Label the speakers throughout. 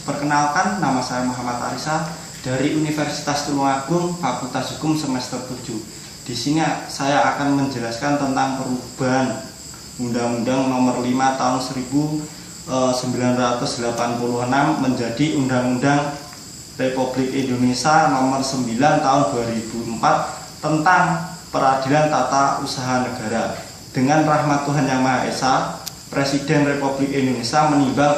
Speaker 1: Perkenalkan, nama saya Muhammad Arisa dari Universitas Tulungagung, Fakultas Hukum semester 7. Di sini saya akan menjelaskan tentang perubahan Undang-Undang Nomor 5 Tahun 1986 menjadi Undang-Undang Republik Indonesia Nomor 9 Tahun 2004 tentang Peradilan Tata Usaha Negara. Dengan rahmat Tuhan Yang Maha Esa, Presiden Republik Indonesia menimbang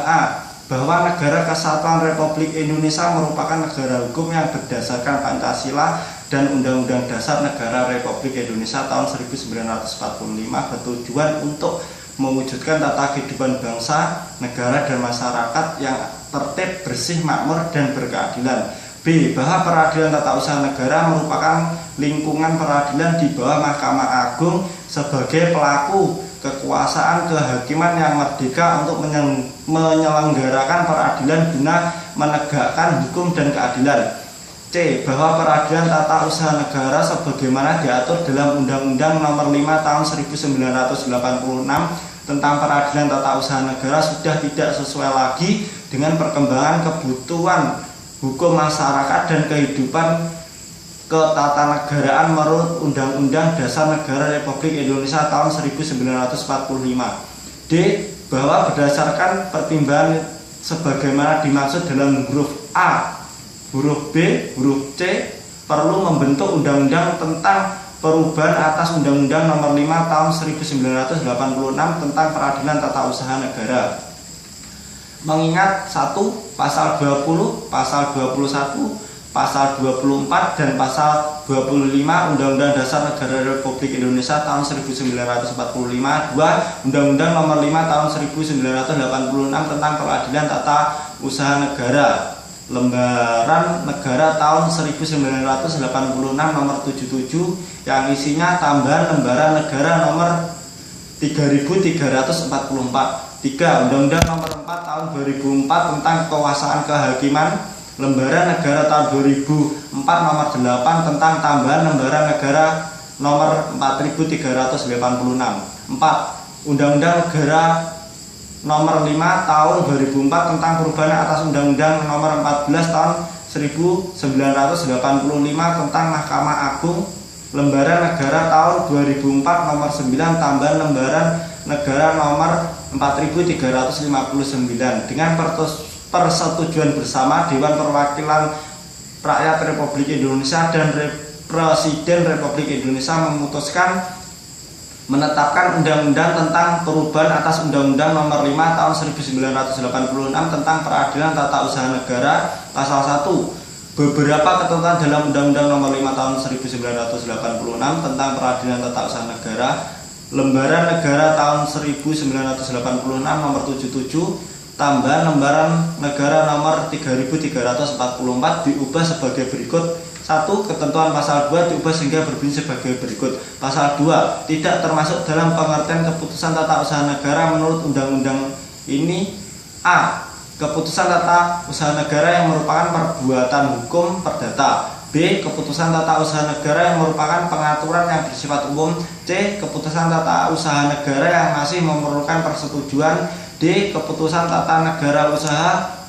Speaker 1: bahwa Negara Kesatuan Republik Indonesia merupakan negara hukum yang berdasarkan Pancasila dan Undang-Undang Dasar Negara Republik Indonesia tahun 1945 bertujuan untuk mewujudkan tata kehidupan bangsa, negara, dan masyarakat yang tertib, bersih, makmur, dan berkeadilan. B. Bahwa peradilan tata usaha negara merupakan lingkungan peradilan di bawah Mahkamah Agung sebagai pelaku kekuasaan kehakiman yang merdeka untuk menyelenggarakan peradilan guna menegakkan hukum dan keadilan. C. Bahwa peradilan tata usaha negara sebagaimana diatur dalam Undang-Undang Nomor 5 Tahun 1986 tentang peradilan tata usaha negara sudah tidak sesuai lagi dengan perkembangan kebutuhan hukum masyarakat dan kehidupan ketatanegaraan menurut Undang-Undang Dasar Negara Republik Indonesia tahun 1945. D. Bahwa berdasarkan pertimbangan sebagaimana dimaksud dalam huruf A, huruf B, huruf C, perlu membentuk undang-undang tentang perubahan atas Undang-Undang Nomor 5 Tahun 1986 tentang Peradilan Tata Usaha Negara. Mengingat 1. Pasal 20, Pasal 21, Pasal 24, dan Pasal 25 Undang-Undang Dasar Negara Republik Indonesia tahun 1945, 2. Undang-Undang Nomor 5 Tahun 1986 tentang Peradilan Tata Usaha Negara, Lembaran Negara tahun 1986 Nomor 77 yang isinya tambahan Lembaran Negara Nomor 3344. 3. Undang-Undang Nomor 4 Tahun 2004 tentang Kekuasaan Kehakiman, Lembaran Negara tahun 2004 Nomor 8 tentang tambahan Lembaran Negara Nomor 4386. 4. Undang-Undang Negara Nomor 5 Tahun 2004 tentang perubahan atas Undang-Undang Nomor 14 Tahun 1985 tentang Mahkamah Agung, Lembaran Negara tahun 2004 Nomor 9 tambahan Lembaran Negara Nomor 4359 dengan persetujuan bersama Dewan Perwakilan Rakyat Republik Indonesia dan Presiden Republik Indonesia memutuskan menetapkan undang-undang tentang perubahan atas Undang-Undang Nomor 5 Tahun 1986 tentang Peradilan Tata Usaha Negara. Pasal 1. Beberapa ketentuan dalam Undang-Undang Nomor 5 Tahun 1986 tentang Peradilan Tata Usaha Negara, Lembaran Negara tahun 1986 Nomor 77, tambahan Lembaran Negara Nomor 3344 diubah sebagai berikut. 1. Ketentuan pasal 2 diubah sehingga berbunyi sebagai berikut. Pasal 2. Tidak termasuk dalam pengertian keputusan tata usaha negara menurut undang-undang ini: A. Keputusan tata usaha negara yang merupakan perbuatan hukum perdata. B. Keputusan tata usaha negara yang merupakan pengaturan yang bersifat umum. C. Keputusan tata usaha negara yang masih memerlukan persetujuan. D. Keputusan tata negara usaha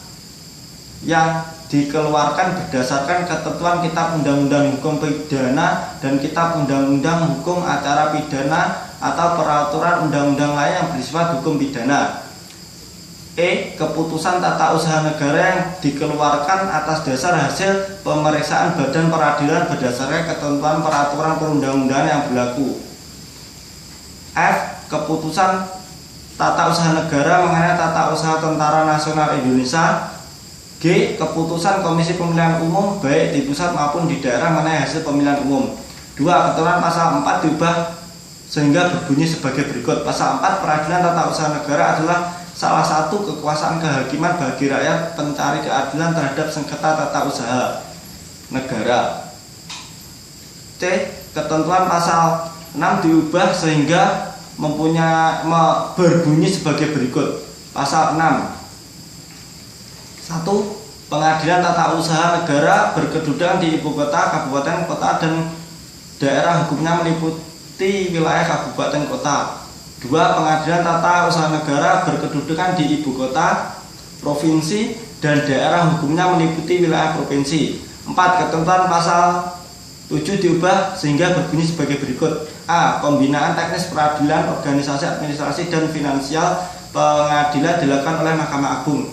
Speaker 1: yang dikeluarkan berdasarkan ketentuan Kitab Undang-Undang Hukum Pidana dan Kitab Undang-Undang Hukum Acara Pidana atau peraturan undang-undang lain yang bersifat hukum pidana. E. Keputusan tata usaha negara yang dikeluarkan atas dasar hasil pemeriksaan badan peradilan berdasarkan ketentuan peraturan perundang-undangan yang berlaku. F. Keputusan tata usaha negara mengenai tata usaha Tentara Nasional Indonesia. G. Keputusan Komisi Pemilihan Umum baik di pusat maupun di daerah mengenai hasil pemilihan umum. 2. Ketentuan pasal 4 diubah sehingga berbunyi sebagai berikut. Pasal 4. Peradilan tata usaha negara adalah salah satu kekuasaan kehakiman bagi rakyat pencari keadilan terhadap sengketa tata usaha negara. C. Ketentuan pasal 6 diubah sehingga berbunyi sebagai berikut. Pasal 6. 1. Pengadilan tata usaha negara berkedudukan di ibu kota, kabupaten, kota, dan daerah hukumnya meliputi wilayah kabupaten kota. 2. Pengadilan tata usaha negara berkedudukan di ibu kota, provinsi, dan daerah hukumnya meliputi wilayah provinsi. 4. Ketentuan pasal 7 diubah sehingga berbunyi sebagai berikut. A. Pembinaan teknis peradilan, organisasi, administrasi, dan finansial pengadilan dilakukan oleh Mahkamah Agung.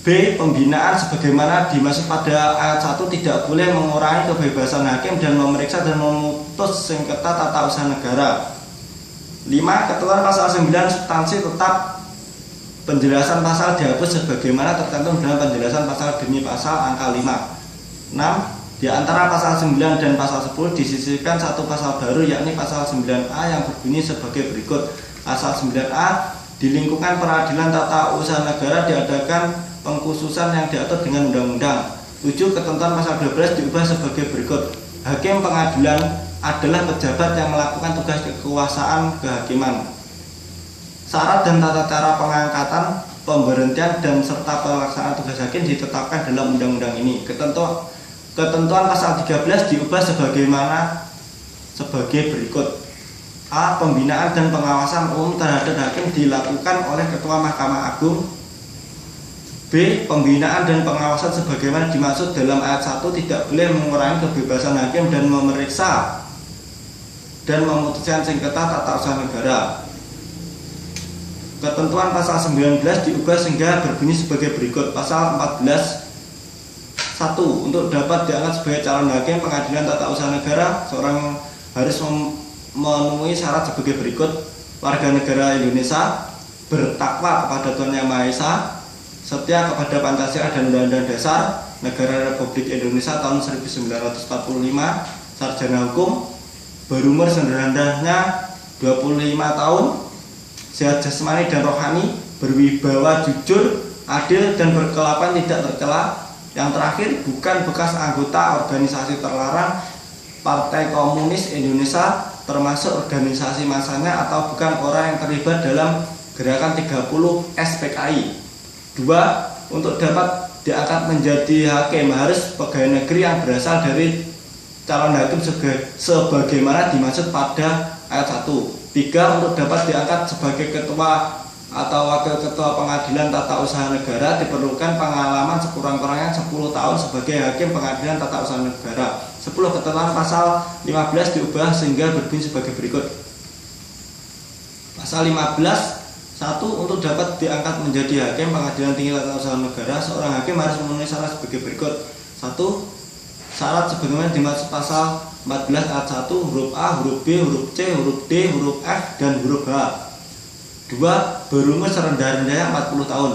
Speaker 1: B. Pembinaan sebagaimana dimaksud pada ayat 1 tidak boleh mengurangi kebebasan hakim dan memeriksa dan memutus sengketa tata usaha negara. 5. Ketentuan pasal 9 substansi tetap, penjelasan pasal dihapus sebagaimana tercantum dalam penjelasan pasal demi pasal angka 5. 6. Di antara pasal 9 dan pasal 10 disisipkan satu pasal baru, yakni pasal 9A yang berbunyi sebagai berikut. Pasal 9A, di lingkungan peradilan tata usaha negara diadakan pengkhususan yang diatur dengan undang-undang. 7. Ketentuan pasal 12 diubah sebagai berikut. Hakim pengadilan adalah pejabat yang melakukan tugas kekuasaan kehakiman. Syarat dan tata cara pengangkatan, pemberhentian, dan serta pelaksanaan tugas hakim ditetapkan dalam undang-undang ini. Ketentuan pasal 13 diubah sebagai berikut. A. Pembinaan dan pengawasan umum terhadap hakim dilakukan oleh Ketua Mahkamah Agung. B. Pembinaan dan pengawasan sebagaimana dimaksud dalam ayat 1 tidak boleh mengurangi kebebasan hakim dan memeriksa dan memutuskan sengketa tata usaha negara. Ketentuan pasal 19 diubah sehingga berbunyi sebagai berikut. Pasal 14 1. Untuk dapat diangkat sebagai calon hakim pengadilan tata usaha negara, seorang harus memenuhi syarat sebagai berikut. Warga negara Indonesia, bertakwa kepada Tuhan Yang Maha Esa, setia kepada Pancasila dan Undang-Undang Dasar Negara Republik Indonesia tahun 1945, sarjana hukum, berumur serendah-rendahnya 25 tahun, sehat jasmani dan rohani, berwibawa, jujur, adil, dan berkelakuan tidak tercela. Yang terakhir, bukan bekas anggota organisasi terlarang Partai Komunis Indonesia termasuk organisasi masanya, atau bukan orang yang terlibat dalam gerakan 30 SPKI. 2. Untuk dapat diangkat menjadi hakim harus pegawai negeri yang berasal dari calon hakim sebagaimana dimaksud pada ayat 1. 3. Untuk dapat diangkat sebagai ketua atau wakil ketua pengadilan tata usaha negara diperlukan pengalaman sekurang-kurangnya 10 tahun sebagai hakim pengadilan tata usaha negara. 10. Ketentuan pasal 15 diubah sehingga berbunyi sebagai berikut. Pasal 15 1. Untuk dapat diangkat menjadi hakim pengadilan tinggi tata usaha negara, seorang hakim harus memenuhi syarat sebagai berikut. 1. Syarat sebagaimana dimaksud pasal 14 ayat 1 huruf A, huruf B, huruf C, huruf D, huruf F, dan huruf H. 2. Berumur serendah-rendahnya 40 tahun.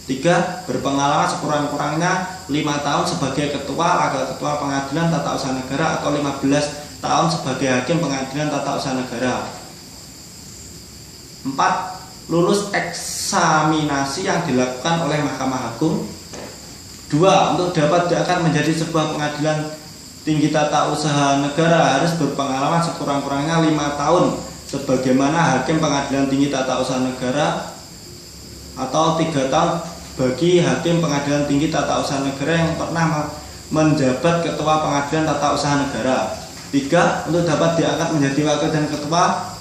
Speaker 1: 3. Berpengalaman sekurang-kurangnya 5 tahun sebagai ketua, wakil ketua pengadilan tata usaha negara, atau 15 tahun sebagai hakim pengadilan tata usaha negara. 4. Lulus eksaminasi yang dilakukan oleh Mahkamah Agung. 2. Untuk dapat diangkat menjadi sebuah pengadilan tinggi tata usaha negara harus berpengalaman sekurang-kurangnya 5 tahun sebagaimana hakim pengadilan tinggi tata usaha negara, atau 3 tahun bagi hakim pengadilan tinggi tata usaha negara yang pernah menjabat ketua pengadilan tata usaha negara. 3. Untuk dapat diangkat menjadi wakil dan ketua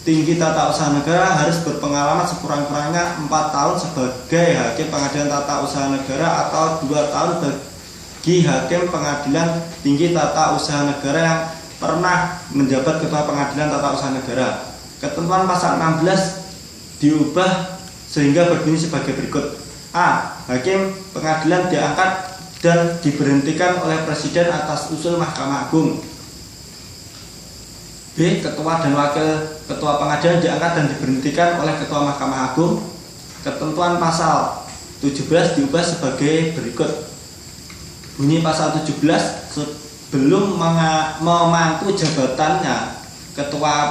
Speaker 1: tinggi tata usaha negara harus berpengalaman sekurang-kurangnya 4 tahun sebagai hakim pengadilan tata usaha negara, atau 2 tahun bagi hakim pengadilan tinggi tata usaha negara yang pernah menjabat ketua pengadilan tata usaha negara. Ketentuan pasal 16 diubah sehingga berbunyi sebagai berikut. A. Hakim pengadilan diangkat dan diberhentikan oleh Presiden atas usul Mahkamah Agung. B. Ketua dan wakil ketua pengadilan diangkat dan diberhentikan oleh Ketua Mahkamah Agung. Ketentuan pasal 17 diubah sebagai berikut. Bunyi pasal 17, sebelum memangku jabatannya ketua,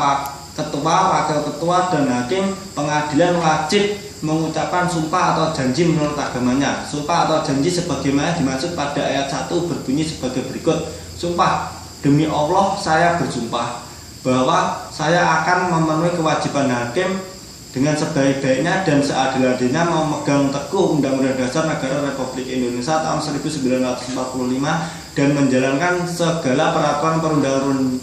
Speaker 1: wakil ketua, dan hakim pengadilan wajib mengucapkan sumpah atau janji menurut agamanya. Sumpah atau janji sebagaimana dimaksud pada ayat 1 berbunyi sebagai berikut. Sumpah, demi Allah saya bersumpah bahwa saya akan memenuhi kewajiban hakim dengan sebaik-baiknya dan seadil-adilnya, memegang teguh Undang-Undang Dasar Negara Republik Indonesia tahun 1945 dan menjalankan segala peraturan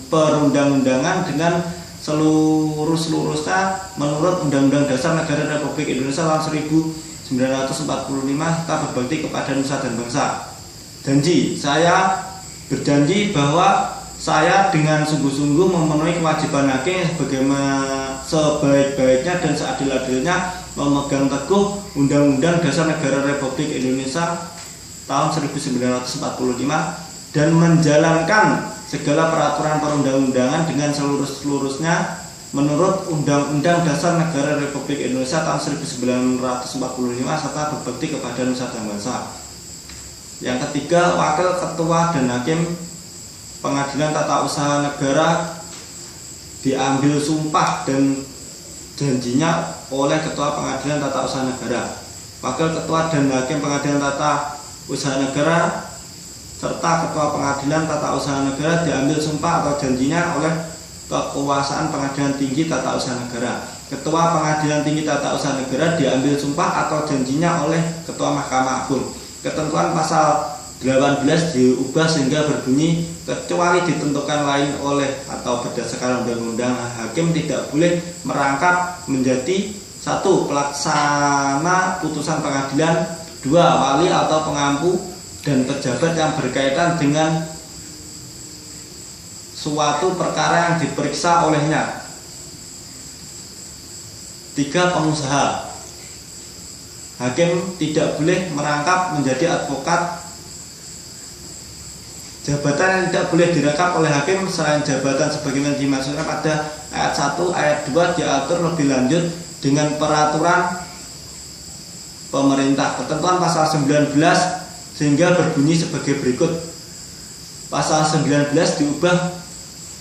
Speaker 1: perundang-undangan dengan seluruh-seluruhnya menurut Undang-Undang Dasar Negara Republik Indonesia tahun 1945 serta berbakti kepada nusa dan bangsa. Janji, saya berjanji bahwa saya dengan sungguh-sungguh memenuhi kewajiban hakim sebagaimana sebaik-baiknya dan seadil-adilnya memegang teguh Undang-Undang Dasar Negara Republik Indonesia tahun 1945 dan menjalankan segala peraturan perundang-undangan dengan seluruh-seluruhnya menurut Undang-Undang Dasar Negara Republik Indonesia tahun 1945 serta berbakti kepada nusa dan bangsa. Yang ketiga, wakil ketua dan hakim Pengadilan Tata Usaha Negara diambil sumpah dan janjinya oleh Ketua Pengadilan Tata Usaha Negara. Wakil ketua dan hakim Pengadilan Tata Usaha Negara serta Ketua Pengadilan Tata Usaha Negara diambil sumpah atau janjinya oleh Kekuasaan Pengadilan Tinggi Tata Usaha Negara. Ketua Pengadilan Tinggi Tata Usaha Negara diambil sumpah atau janjinya oleh Ketua Mahkamah Agung. Ketentuan pasal 18 diubah sehingga berbunyi kecuali ditentukan lain oleh atau berdasarkan undang-undang, hakim tidak boleh merangkap menjadi 1. Pelaksana putusan pengadilan, 2. Wali atau pengampu dan pejabat yang berkaitan dengan suatu perkara yang diperiksa olehnya, 3. Pengusaha. Hakim tidak boleh merangkap menjadi advokat. Jabatan yang tidak boleh dirangkap oleh hakim selain jabatan sebagaimana dimaksudkan pada ayat 1, ayat 2 diatur lebih lanjut dengan peraturan pemerintah. Ketentuan pasal 19 sehingga berbunyi sebagai berikut. Pasal 19 diubah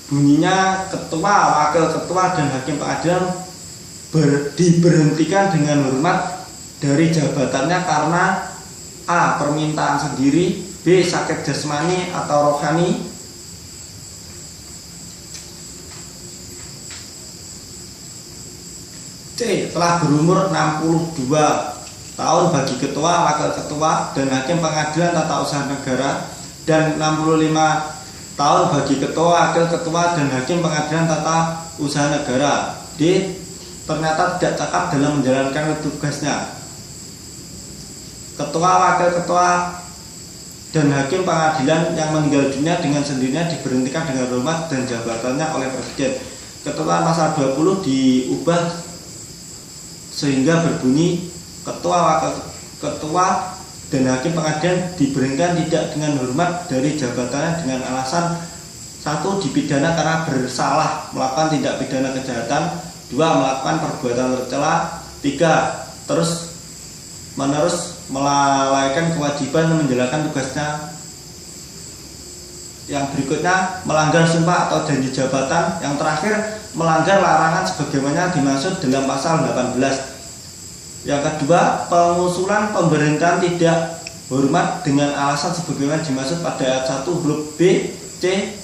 Speaker 1: bunyinya ketua, wakil ketua dan hakim pengadilan diberhentikan dengan hormat dari jabatannya karena A. Permintaan sendiri, B. Sakit jasmani atau rohani, C. Telah berumur 62 tahun bagi ketua, wakil ketua dan hakim Pengadilan Tata Usaha Negara dan 65 tahun bagi ketua, wakil ketua dan hakim Pengadilan Tata Usaha Negara. D. Ternyata tidak cakap dalam menjalankan tugasnya. Ketua, wakil ketua dan hakim pengadilan yang meninggal dunia dengan sendirinya diberhentikan dengan hormat dan jabatannya oleh Presiden. Ketentuan pasal 20 diubah sehingga berbunyi ketua, wakil ketua dan hakim pengadilan diberhentikan tidak dengan hormat dari jabatannya dengan alasan 1. Dipidana karena bersalah melakukan tindak pidana kejahatan, 2. Melakukan perbuatan tercela, 3. Terus-menerus melalaikan kewajiban menjalankan tugasnya. Yang berikutnya, melanggar sumpah atau janji jabatan. Yang terakhir, melanggar larangan sebagaimana dimaksud dalam pasal 18. Yang kedua, pengusulan pemberhentian tidak hormat dengan alasan sebagaimana dimaksud pada ayat 1 huruf B, C,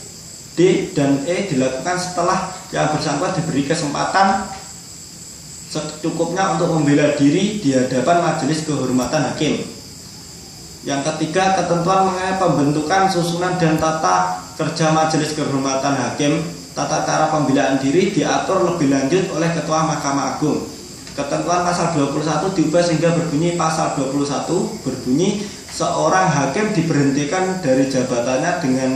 Speaker 1: D, dan E dilakukan setelah yang bersangkutan diberi kesempatan secukupnya untuk membela diri di hadapan majelis kehormatan hakim. Yang ketiga, ketentuan mengenai pembentukan, susunan dan tata kerja majelis kehormatan hakim, tata cara pembelaan diri diatur lebih lanjut oleh Ketua Mahkamah Agung. Ketentuan pasal 21 diubah sehingga berbunyi pasal 21 berbunyi seorang hakim diberhentikan dari jabatannya dengan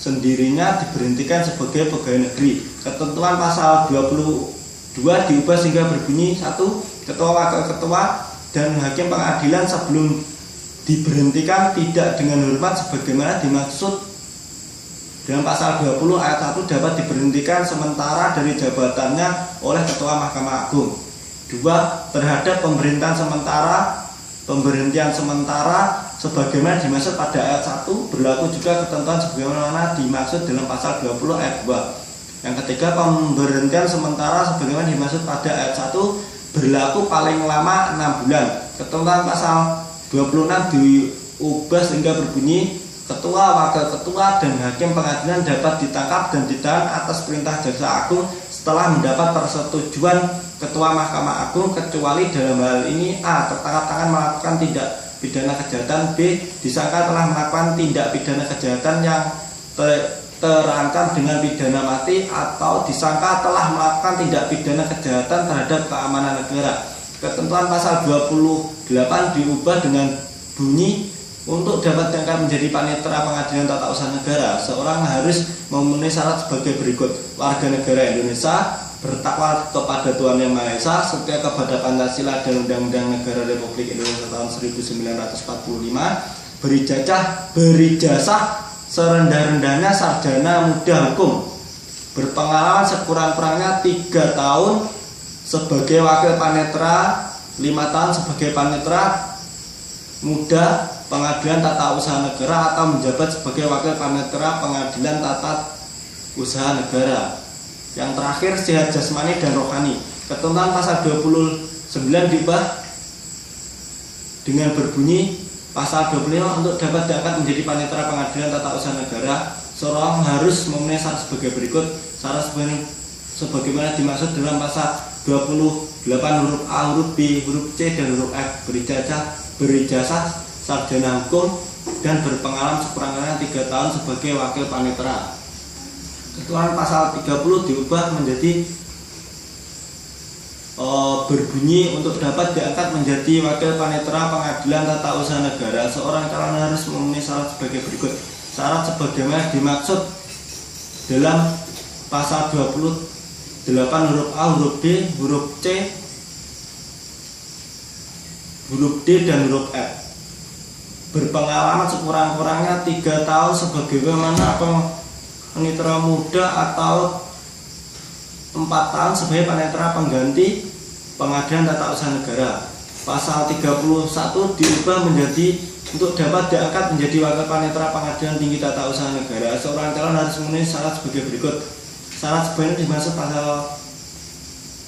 Speaker 1: sendirinya diberhentikan sebagai pegawai negeri. Ketentuan pasal 22 diubah sehingga berbunyi 1. Ketua, wakil ketua dan hakim pengadilan sebelum diberhentikan tidak dengan hormat sebagaimana dimaksud dalam pasal 20 ayat 1 dapat diberhentikan sementara dari jabatannya oleh Ketua Mahkamah Agung. 2. Terhadap pemberhentian sementara sebagaimana dimaksud pada ayat 1 berlaku juga ketentuan sebagaimana dimaksud dalam pasal 20 ayat 2. Yang ketiga, pemberhentian sementara sebagaimana dimaksud pada ayat 1 berlaku paling lama 6 bulan. Ketentuan pasal 26 diubah sehingga berbunyi ketua, wakil ketua dan hakim pengadilan dapat ditangkap dan ditahan atas perintah jaksa agung setelah mendapat persetujuan Ketua Mahkamah Agung kecuali dalam hal ini: A. Tertangkap tangan melakukan tindak pidana kejahatan, B. Disangka telah melakukan tindak pidana kejahatan yang terancam dengan pidana mati, atau disangka telah melakukan tindak pidana kejahatan terhadap keamanan negara. Ketentuan pasal 28 diubah dengan bunyi, untuk dapat diangkat menjadi panitera pengadilan tata usaha negara, seorang harus memenuhi syarat sebagai berikut: warga negara Indonesia, bertakwa kepada Tuhan Yang Maha Esa, setia kepada Pancasila dan Undang-Undang Negara Republik Indonesia tahun 1945, berijazah serendah-rendahnya sarjana muda hukum, berpengalaman sekurang-kurangnya 3 tahun sebagai wakil panitera, 5 tahun sebagai panitera muda pengadilan tata usaha negara atau menjabat sebagai wakil panitera pengadilan tata usaha negara. Yang terakhir, sehat jasmani dan rohani. Ketentuan pasal 29 diubah dengan berbunyi, pasal 25, untuk dapat diangkat menjadi panitera pengadilan tata usaha negara, seorang harus memenuhi syarat sebagai berikut. Syarat sebagaimana dimaksud dalam pasal 28 huruf A, huruf B, huruf C, dan huruf F. Berijazah sarjana hukum dan berpengalaman sekurang-kurangnya 3 tahun sebagai wakil panitera. Ketentuan pasal 30 diubah menjadi berbunyi, untuk dapat diangkat menjadi wakil panitera pengadilan tata usaha negara, seorang calon harus memenuhi syarat sebagai berikut. Syarat sebagaimana dimaksud dalam pasal 28 huruf A, huruf B, huruf C, huruf D, dan huruf F. Berpengalaman sekurang-kurangnya 3 tahun sebagaimana panitera muda atau 4 tahun sebagai panitera pengganti pengadilan tata usaha negara. Pasal 31 diubah menjadi, untuk dapat diangkat menjadi wakil panitera pengadilan tinggi tata usaha negara, seorang calon harus memenuhi syarat sebagai berikut. Syarat sebagaimana dimaksud pasal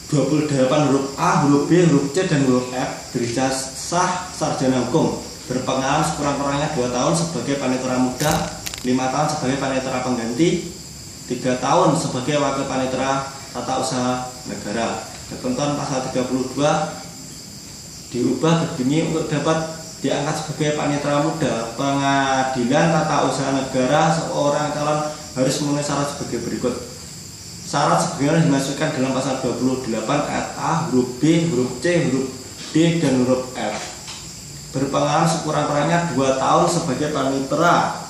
Speaker 1: 28 huruf A, huruf B, huruf C, dan huruf F. Berijazah sarjana hukum, berpengalaman sekurang-kurangnya 2 tahun sebagai panitera muda, 5 tahun sebagai panitera pengganti, 3 tahun sebagai wakil panitera tata usaha negara. Ketentuan pasal 32 diubah berbunyi, untuk dapat diangkat sebagai panitera muda pengadilan tata usaha negara, seorang calon harus memenuhi syarat sebagai berikut. Syarat sebagaimana dimasukkan dalam pasal 28 ayat A, huruf B, huruf C, huruf D, dan huruf F. Berpengalaman sekurang-kurangnya 2 tahun sebagai panitera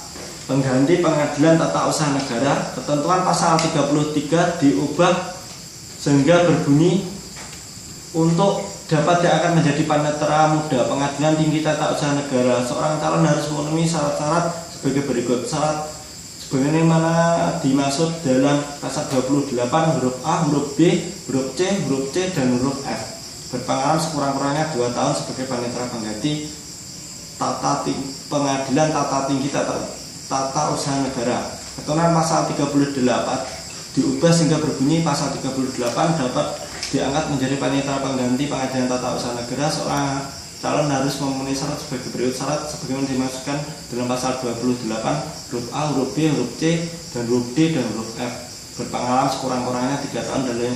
Speaker 1: pengganti pengadilan tata usaha negara. Ketentuan pasal 33 diubah sehingga berbunyi, untuk dapat diangkat menjadi panitera muda pengadilan tinggi tata usaha negara, seorang calon harus memenuhi syarat-syarat sebagai berikut. Syarat sebagaimana dimaksud dalam pasal 28 huruf A, huruf B, huruf C, dan huruf F. Berpengalaman sekurang-kurangnya 2 tahun sebagai panitera pengganti pengadilan tata tinggi tata usaha negara. Ketentuan pasal 38 diubah sehingga berbunyi, pasal 38 dapat diangkat menjadi panitera pengganti pengadilan tata usaha negara, seorang calon harus memenuhi syarat sebagai berikut. Syarat sebagaimana dimasukkan dalam pasal 28 huruf A, huruf B, huruf C, dan huruf D, dan huruf F. Berpengalaman sekurang-kurangnya 3 tahun dalam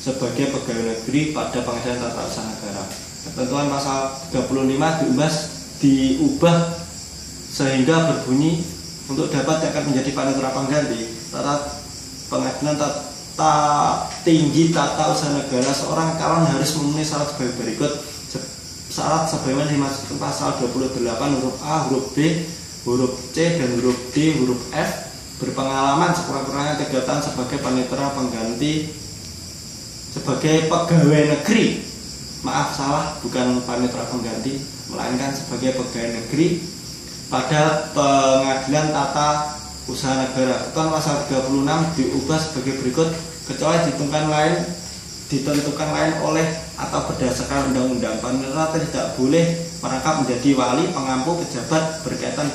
Speaker 1: sebagai pegawai negeri pada pengadilan tata usaha negara. Ketentuan pasal 35 diubah sehingga berbunyi, untuk dapat diangkat menjadi panitera pengganti pengadilan tata tinggi tata usaha negara, seorang calon harus memenuhi syarat sebagai berikut. Syarat sebagaimana dimaksud pasal 28 huruf A, huruf B, huruf C, dan huruf D, huruf F. Berpengalaman sekurang-kurangnya 3 tahun sebagai panitera pengganti sebagai pegawai negeri. Maaf, salah, bukan panitera pengganti, melainkan sebagai pegawai negeri pada pengadilan tata usaha negara. Ketentuan pasal 36 diubah sebagai berikut, kecuali ditentukan lain oleh atau berdasarkan undang-undang, panitera tidak boleh merangkap menjadi wali, pengampu, pejabat berkaitan